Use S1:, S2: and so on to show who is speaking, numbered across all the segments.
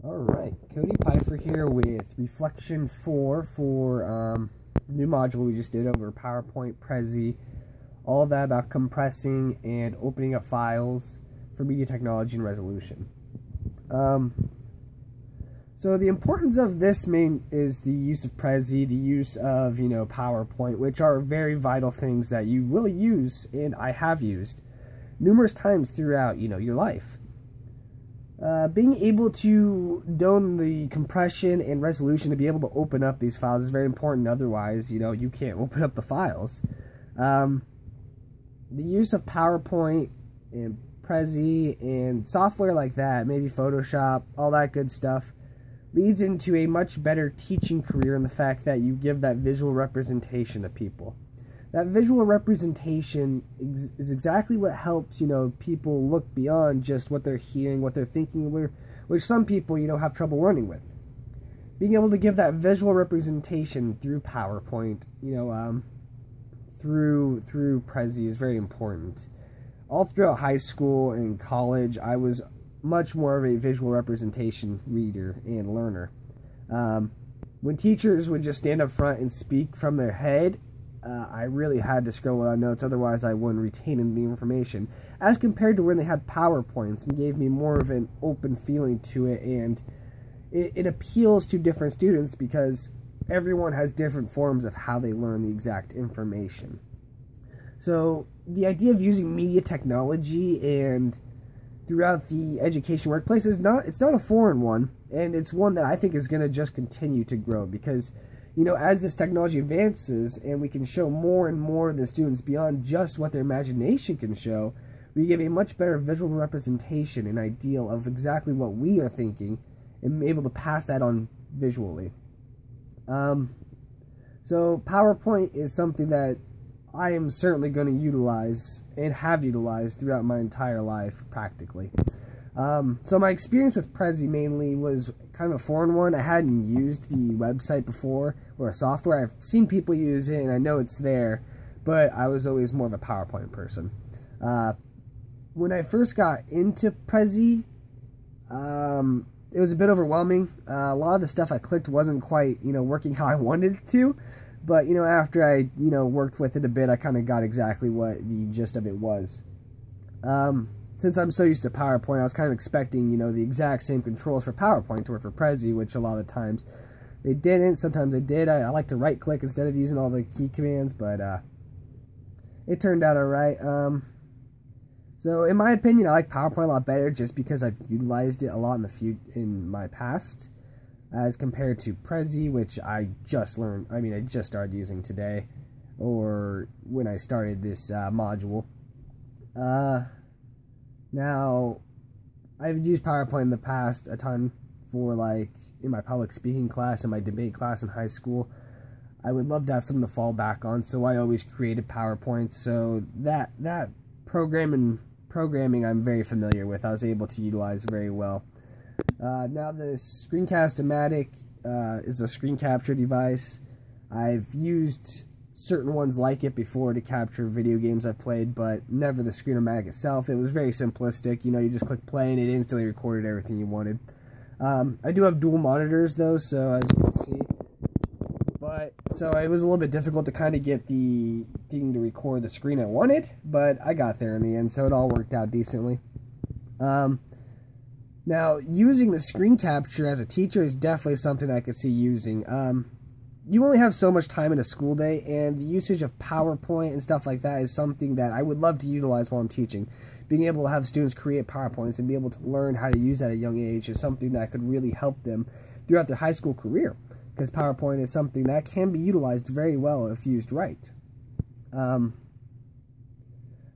S1: Alright, Cody Pfeiffer here with Reflection 4 for the new module we just did over PowerPoint, Prezi, all of that about compressing and opening up files for media technology and resolution. So the importance of this is the use of Prezi, the use of, PowerPoint, which are very vital things that you will use, and I have used, numerous times throughout, your life. Being able to done the compression and resolution to be able to open up these files is very important. Otherwise, you can't open up the files. The use of PowerPoint and Prezi and software like that, maybe Photoshop, all that good stuff, leads into a much better teaching career in the fact that you give that visual representation to people. That visual representation is exactly what helps, people look beyond just what they're hearing, what they're thinking, which some people, have trouble learning with. Being able to give that visual representation through PowerPoint, through Prezi is very important. All throughout high school and college, I was much more of a visual representation reader and learner. When teachers would just stand up front and speak from their head, I really had to scroll on notes, otherwise I wouldn't retain any information, as compared to when they had PowerPoints and gave me more of an open feeling to it, and it appeals to different students because everyone has different forms of how they learn the exact information. So the idea of using media technology and throughout the education workplace it's not a foreign one, and it's one that I think is going to just continue to grow because as this technology advances and we can show more and more of the students beyond just what their imagination can show, we give a much better visual representation and ideal of exactly what we are thinking and be able to pass that on visually. So PowerPoint is something that I am certainly going to utilize and have utilized throughout my entire life practically. So my experience with Prezi mainly was kind of a foreign one. I hadn't used the website before or a software. I've seen people use it and I know it's there, but I was always more of a PowerPoint person. When I first got into Prezi, it was a bit overwhelming. A lot of the stuff I clicked wasn't quite, working how I wanted it to, but, after I, worked with it a bit, I kind of got exactly what the gist of it was. Since I'm so used to PowerPoint, I was kind of expecting, the exact same controls for PowerPoint to work for Prezi, which a lot of the times they didn't. Sometimes they did. I like to right-click instead of using all the key commands, but it turned out alright. So in my opinion, I like PowerPoint a lot better just because I've utilized it a lot in my past, as compared to Prezi, which I just started using today, or when I started this module. Now, I've used PowerPoint in the past a ton for, in my public speaking class and my debate class in high school. I would love to have something to fall back on, so I always created PowerPoint. So that programming I'm very familiar with. I was able to utilize very well. Now the Screencast-O-Matic is a screen capture device. I've used certain ones like it before to capture video games I've played, but never the Screen-O-Matic itself. It was very simplistic. You just click play and it instantly recorded everything you wanted. I do have dual monitors though, so as you can see. So it was a little bit difficult to kind of get the thing to record the screen I wanted, but I got there in the end, so it all worked out decently. Now, using the screen capture as a teacher is definitely something I could see using. You only have so much time in a school day, and the usage of PowerPoint and stuff like that is something that I would love to utilize while I'm teaching. Being able to have students create PowerPoints and be able to learn how to use that at a young age is something that could really help them throughout their high school career, because PowerPoint is something that can be utilized very well if used right.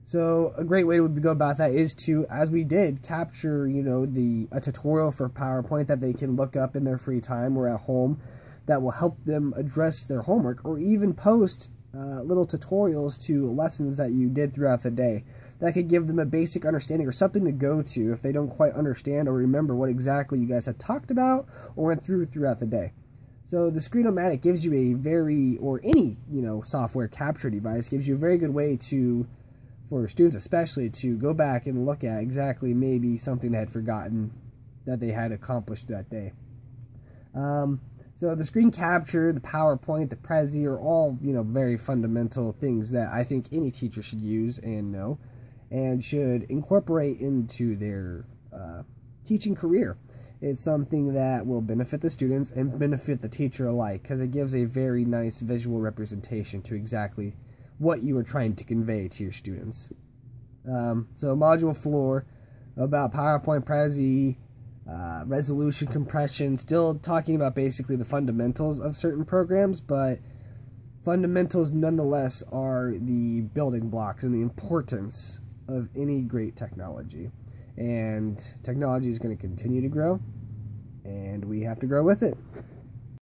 S1: So a great way to go about that is to, as we did, capture, a tutorial for PowerPoint that they can look up in their free time or at home that will help them address their homework, or even post little tutorials to lessons that you did throughout the day. That could give them a basic understanding or something to go to if they don't quite understand or remember what exactly you guys had talked about or went throughout the day. So the Screen-O-Matic gives you any software capture device gives you a very good way for students especially to go back and look at exactly maybe something they had forgotten that they had accomplished that day. So the screen capture, the PowerPoint, the Prezi are all, very fundamental things that I think any teacher should use and know, and should incorporate into their teaching career. It's something that will benefit the students and benefit the teacher alike, because it gives a very nice visual representation to exactly what you are trying to convey to your students. So module 4, about PowerPoint, Prezi, resolution, compression, still talking about basically the fundamentals of certain programs, but fundamentals nonetheless are the building blocks and the importance of any great technology. And technology is going to continue to grow, and we have to grow with it.